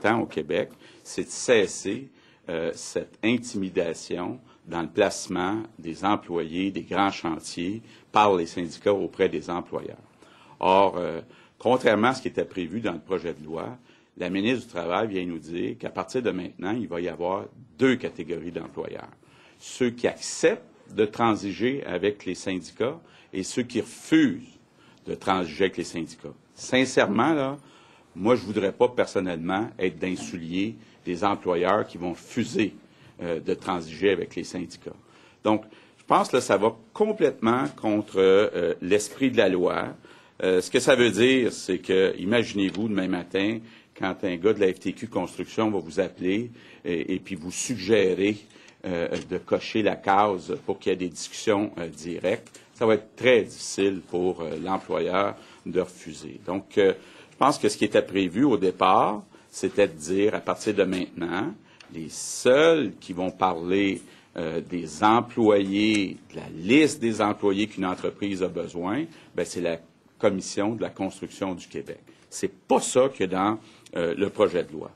temps au Québec, c'est de cesser cette intimidation dans le placement des employés des grands chantiers par les syndicats auprès des employeurs. Or, contrairement à ce qui était prévu dans le projet de loi, la ministre du Travail vient nous dire qu'à partir de maintenant, il va y avoir 2 catégories d'employeurs. Ceux qui acceptent de transiger avec les syndicats et ceux qui refusent de transiger avec les syndicats. Sincèrement, là, moi, je ne voudrais pas personnellement être d'un soulier des employeurs qui vont refuser de transiger avec les syndicats. Donc, je pense que ça va complètement contre l'esprit de la loi. Ce que ça veut dire, c'est que, imaginez-vous demain matin, quand un gars de la FTQ Construction va vous appeler et puis vous suggérer de cocher la case pour qu'il y ait des discussions directes, ça va être très difficile pour l'employeur de refuser. Donc, je pense que ce qui était prévu au départ, c'était de dire, à partir de maintenant, les seuls qui vont parler des employés, de la liste des employés qu'une entreprise a besoin, bien, c'est la Commission de la construction du Québec. C'est pas ça qu'il y a dans le projet de loi.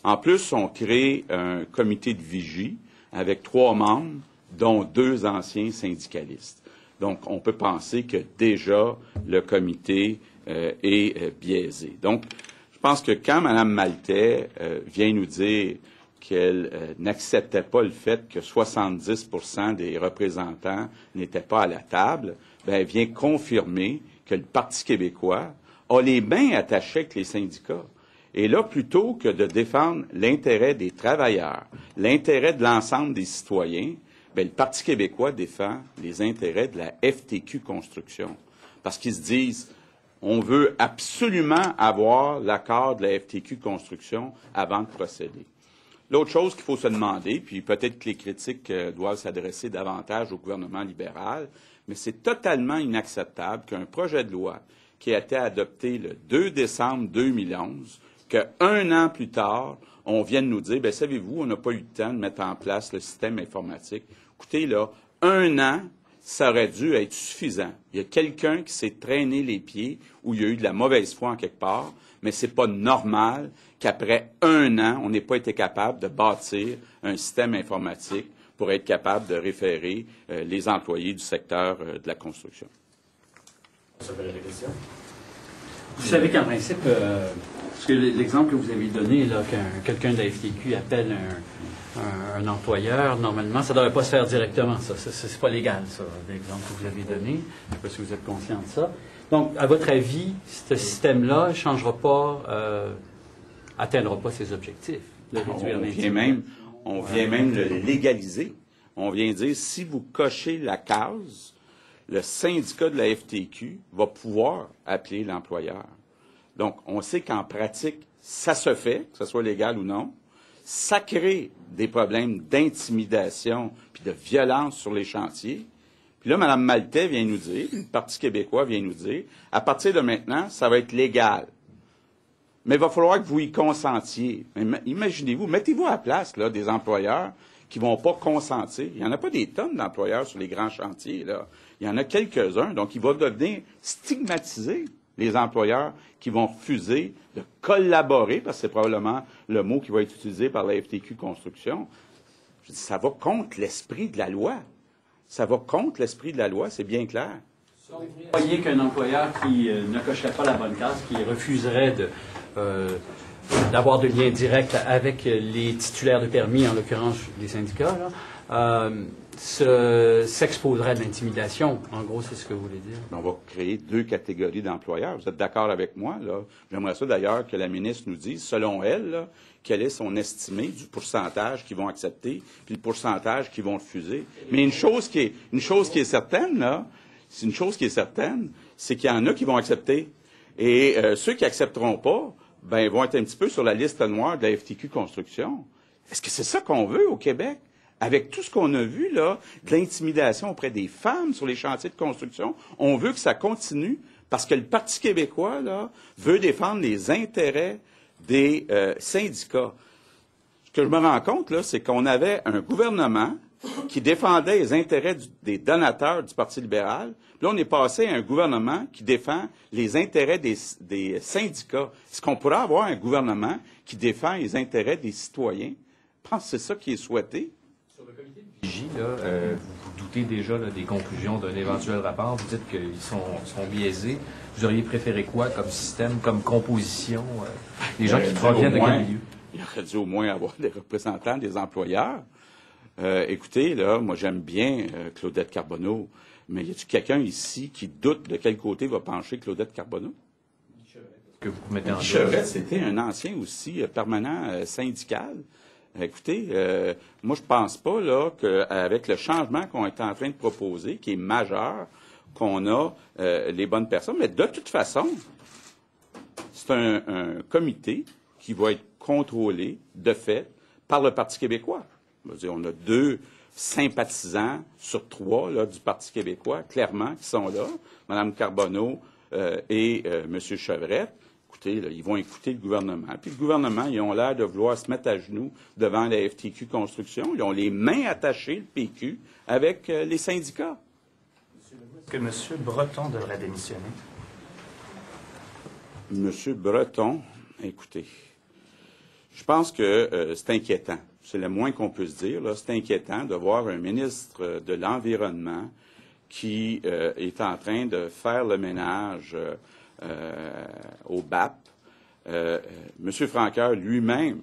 En plus, on crée un comité de vigie avec 3 membres, dont 2 anciens syndicalistes. Donc, on peut penser que déjà le comité est biaisé. Donc, je pense que quand Mme Maltais vient nous dire qu'elle n'acceptait pas le fait que 70% des représentants n'étaient pas à la table, bien, elle vient confirmer que le Parti québécois a les mains attachées avec les syndicats. Et là, plutôt que de défendre l'intérêt des travailleurs, l'intérêt de l'ensemble des citoyens, bien, le Parti québécois défend les intérêts de la FTQ Construction. Parce qu'ils se disent, on veut absolument avoir l'accord de la FTQ Construction avant de procéder. L'autre chose qu'il faut se demander, puis peut-être que les critiques doivent s'adresser davantage au gouvernement libéral, mais c'est totalement inacceptable qu'un projet de loi qui a été adopté le 2 décembre 2011, qu'un an plus tard, on vienne nous dire, bien, savez-vous, on n'a pas eu le temps de mettre en place le système informatique. Écoutez, là, 1 an, ça aurait dû être suffisant. Il y a quelqu'un qui s'est traîné les pieds ou il y a eu de la mauvaise foi en quelque part, mais c'est pas normal qu'après 1 an, on n'ait pas été capable de bâtir un système informatique pour être capable de référer les employés du secteur de la construction. Ça fait la question. Vous savez qu'en principe, parce que l'exemple que vous avez donné, là, quand quelqu'un de la FTQ appelle un employeur, normalement, ça ne devrait pas se faire directement, ça. C'est pas légal, ça, l'exemple que vous avez donné. Je ne sais pas si vous êtes conscient de ça. Donc, à votre avis, ce système-là ne changera pas, atteindra pas ses objectifs de réduire l'intimidation? On vient même le légaliser. On vient dire, si vous cochez la case, le syndicat de la FTQ va pouvoir appeler l'employeur. Donc, on sait qu'en pratique, ça se fait, que ce soit légal ou non. Ça crée des problèmes d'intimidation puis de violence sur les chantiers. Puis là, Mme Maltais vient nous dire, le Parti québécois vient nous dire, à partir de maintenant, ça va être légal. Mais il va falloir que vous y consentiez. Imaginez-vous, mettez-vous à la place là, des employeurs qui ne vont pas consentir. Il n'y en a pas des tonnes d'employeurs sur les grands chantiers, là. Il y en a quelques-uns. Donc, il va devenir stigmatiser les employeurs qui vont refuser de collaborer, parce que c'est probablement le mot qui va être utilisé par la FTQ Construction. Je dis, ça va contre l'esprit de la loi. Ça va contre l'esprit de la loi, c'est bien clair. Vous voyez qu'un employeur qui ne cocherait pas la bonne case, qui refuserait d'avoir de lien direct avec les titulaires de permis, en l'occurrence les syndicats, là, s'exposerait à de l'intimidation. En gros, c'est ce que vous voulez dire. On va créer 2 catégories d'employeurs. Vous êtes d'accord avec moi, là? J'aimerais ça d'ailleurs que la ministre nous dise, selon elle, là, quel est son estimé du pourcentage qu'ils vont accepter, puis le pourcentage qu'ils vont refuser. Mais une chose qui est certaine, là, c'est qu'il y en a qui vont accepter. Et ceux qui accepteront pas, ben, vont être un petit peu sur la liste noire de la FTQ Construction. Est-ce que c'est ça qu'on veut au Québec? Avec tout ce qu'on a vu, là, de l'intimidation auprès des femmes sur les chantiers de construction, on veut que ça continue parce que le Parti québécois, là, veut défendre les intérêts des syndicats. Ce que je me rends compte, là, c'est qu'on avait un gouvernement qui défendait les intérêts des donateurs du Parti libéral. Puis là, on est passé à un gouvernement qui défend les intérêts des syndicats. Est-ce qu'on pourrait avoir un gouvernement qui défend les intérêts des citoyens? Je pense que c'est ça qui est souhaité. Sur le comité de vigie, là, vous doutez déjà là, des conclusions d'un éventuel rapport. Vous dites qu'ils sont biaisés. Vous auriez préféré quoi comme système, comme composition? Les gens qui proviennent de quel milieu? Il aurait dû au moins avoir des représentants des employeurs. Écoutez, là, moi, j'aime bien Claudette Carbonneau, mais y a-t-il quelqu'un ici qui doute de quel côté va pencher Claudette Carbonneau? Que vous mettez en Chevrette, c'était un ancien aussi permanent syndical. Écoutez, moi, je pense pas là qu'avec le changement qu'on est en train de proposer, qui est majeur, qu'on a les bonnes personnes. Mais de toute façon, c'est un comité qui va être contrôlé, de fait, par le Parti québécois. Je veux dire, on a 2 sympathisants sur 3 là, du Parti québécois, clairement, qui sont là, Mme Carbonneau et M. Chevrette. Écoutez, là, ils vont écouter le gouvernement. Puis le gouvernement, ils ont l'air de vouloir se mettre à genoux devant la FTQ Construction. Ils ont les mains attachées, le PQ, avec les syndicats. Est-ce que M. Breton devrait démissionner? M. Breton, écoutez, je pense que c'est inquiétant. C'est le moins qu'on puisse dire. C'est inquiétant de voir un ministre de l'Environnement qui est en train de faire le ménage au BAP. M. Francoeur lui-même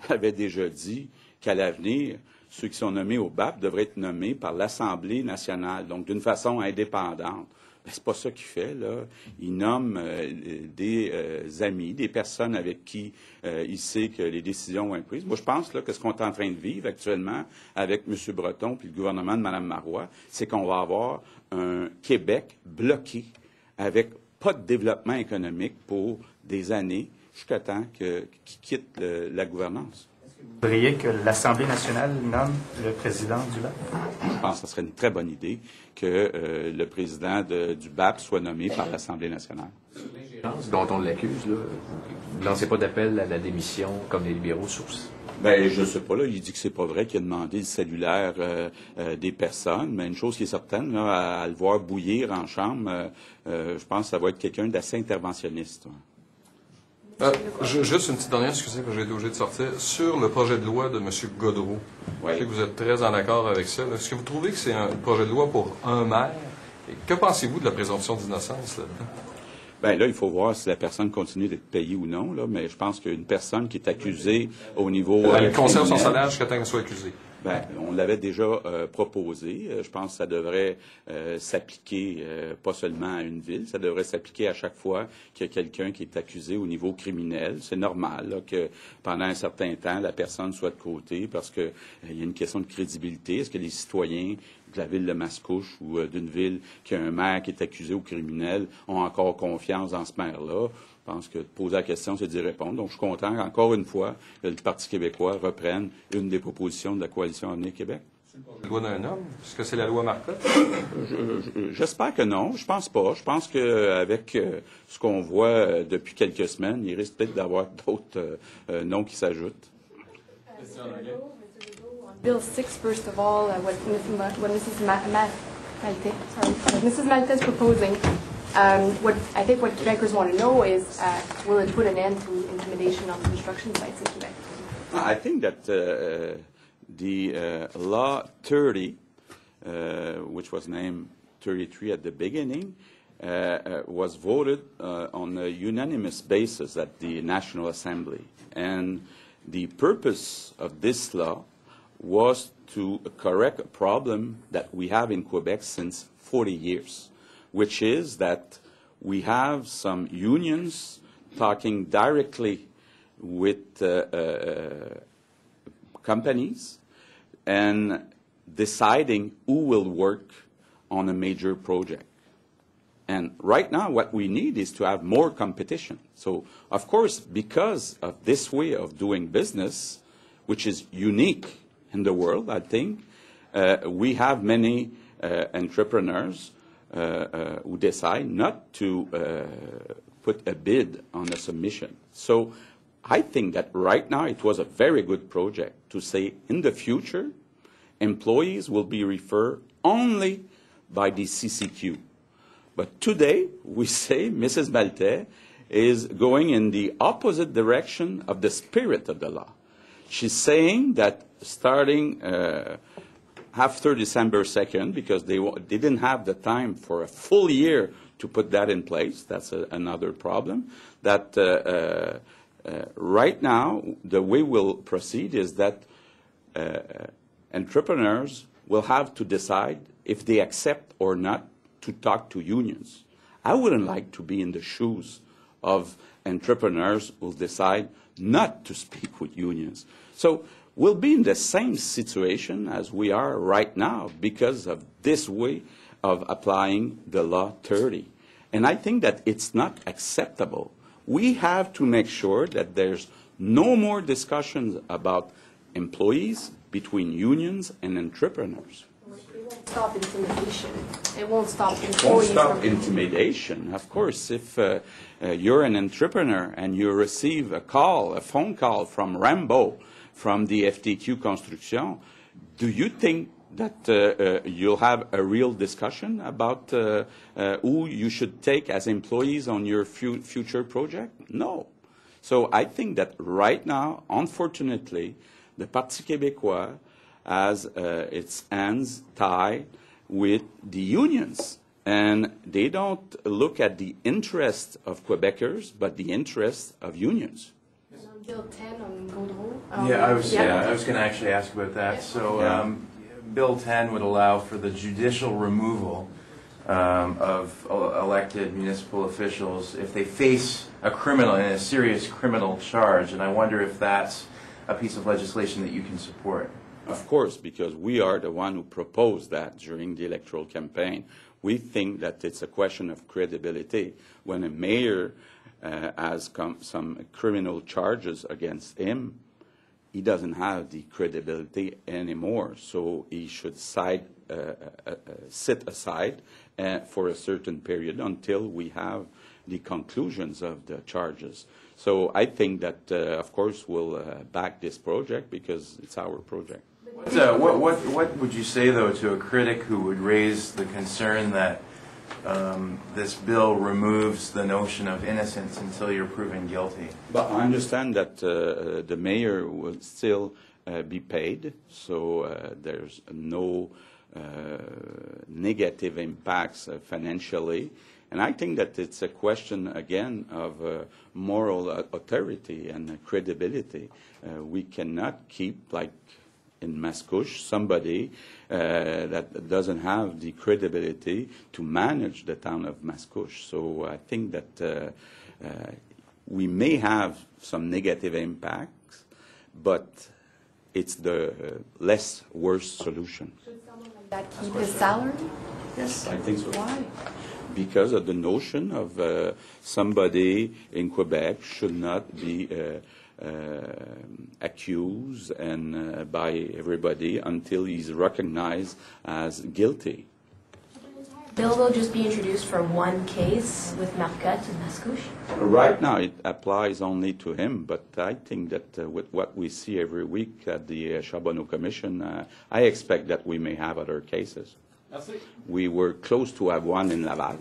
avait déjà dit qu'à l'avenir, ceux qui sont nommés au BAP devraient être nommés par l'Assemblée nationale, donc d'une façon indépendante. Ben, c'est pas ça qu'il fait, là. Il nomme des amis, des personnes avec qui il sait que les décisions vont être prises. Moi, je pense là, que ce qu'on est en train de vivre actuellement avec M. Breton puis le gouvernement de Mme Marois, c'est qu'on va avoir un Québec bloqué avec pas de développement économique pour des années jusqu'à temps qu'il quitte la gouvernance. Vous voudriez que l'Assemblée nationale nomme le président du BAP? Je pense que ce serait une très bonne idée que le président du BAP soit nommé par l'Assemblée nationale. Dont on l'accuse, là, vous ne lancez pas d'appel à la démission comme les libéraux sur ça? Ben, je sais pas, là. Il dit que c'est pas vrai qu'il a demandé le cellulaire des personnes, mais une chose qui est certaine, là, à le voir bouillir en chambre, je pense que ça va être quelqu'un d'assez interventionniste. Juste une petite dernière, excusez, que j'ai été obligé de sortir. Sur le projet de loi de M. Godreau, je sais que vous êtes très en accord avec ça. Est-ce que vous trouvez que c'est un projet de loi pour un maire? Et que pensez-vous de la présomption d'innocence là-dedans? Bien, là, il faut voir si la personne continue d'être payée ou non, là, mais je pense qu'une personne qui est accusée au niveau... Elle conserve son salaire jusqu'à temps qu'elle soit accusée. Bien, on l'avait déjà proposé. Je pense que ça devrait s'appliquer pas seulement à une ville, ça devrait s'appliquer à chaque fois qu'il y a quelqu'un qui est accusé au niveau criminel. C'est normal là, que pendant un certain temps, la personne soit de côté parce qu'il y a une question de crédibilité. Est-ce que les citoyens de la ville de Mascouche ou d'une ville qui a un maire qui est accusé au criminel ont encore confiance dans ce maire-là? Je pense que poser la question, c'est d'y répondre. Donc, je suis content, encore une fois, que le Parti québécois reprenne une des propositions de la Coalition Avenir Québec. C'est la loi d'un homme? Est-ce que c'est la loi Marcotte? J'espère que non. Je pense pas. Je pense qu'avec ce qu'on voit depuis quelques semaines, il risque peut-être d'avoir d'autres noms qui s'ajoutent. Bill 6, first of all, what Mrs. Malta is proposing, what I think what Quebecers want to know is, will it put an end to intimidation on construction sites in Quebec? I think that the Law 30, which was named 33 at the beginning, was voted on a unanimous basis at the National Assembly. And the purpose of this law was to correct a problem that we have in Quebec since 40 years, which is that we have some unions talking directly with companies and deciding who will work on a major project. And right now, what we need is to have more competition. So, of course, because of this way of doing business, which is unique in the world, I think, we have many entrepreneurs who decide not to put a bid on a submission. So I think that right now it was a very good project to say in the future, employees will be referred only by the CCQ. But today, we say Mrs. Maltais is going in the opposite direction of the spirit of the law. She's saying that starting after December 2nd, because they didn't have the time for a full year to put that in place, that's another problem, that right now, the way we'll proceed is that entrepreneurs will have to decide if they accept or not to talk to unions. I wouldn't like to be in the shoes of entrepreneurs who decide not to speak with unions. So we'll be in the same situation as we are right now because of this way of applying the Law 30. And I think that it's not acceptable. We have to make sure that there's no more discussions about employees between unions and entrepreneurs. It won't stop intimidation. It won't stop employees. It won't stop intimidation. Of course, if you're an entrepreneur and you receive a phone call from Rambo, from the FTQ Construction, do you think that you'll have a real discussion about who you should take as employees on your future project? No. So I think that right now, unfortunately, the Parti québécois has its hands tied with the unions. And they don't look at the interests of Quebecers, but the interests of unions. Bill 10 on Gaudreau. I was going to actually ask about that. So Bill 10 would allow for the judicial removal of elected municipal officials if they face a serious criminal charge. And I wonder if that's a piece of legislation that you can support. Of course, because we are the one who proposed that during the electoral campaign. We think that it's a question of credibility. When a mayor has some criminal charges against him, he doesn't have the credibility anymore. So he should sit aside for a certain period until we have the conclusions of the charges. So I think that, of course, we'll back this project because it's our project. What would you say, though, to a critic who would raise the concern that this bill removes the notion of innocence until you're proven guilty? But I understand that the mayor will still be paid, so there's no negative impacts financially. And I think that it's a question, again, of moral authority and credibility. We cannot keep, like in Mascouche, somebody that doesn't have the credibility to manage the town of Mascouche. So I think that we may have some negative impacts, but it's the less worse solution. Should someone like that keep his salary? Yes, I think so. Why? Because of the notion of somebody in Quebec should not be accused and by everybody until he's recognized as guilty. Bill will just be introduced for one case with Marcotte and Mascouche? Right now it applies only to him, but I think that with what we see every week at the Charbonneau Commission, I expect that we may have other cases. Merci. We were close to have one in Laval.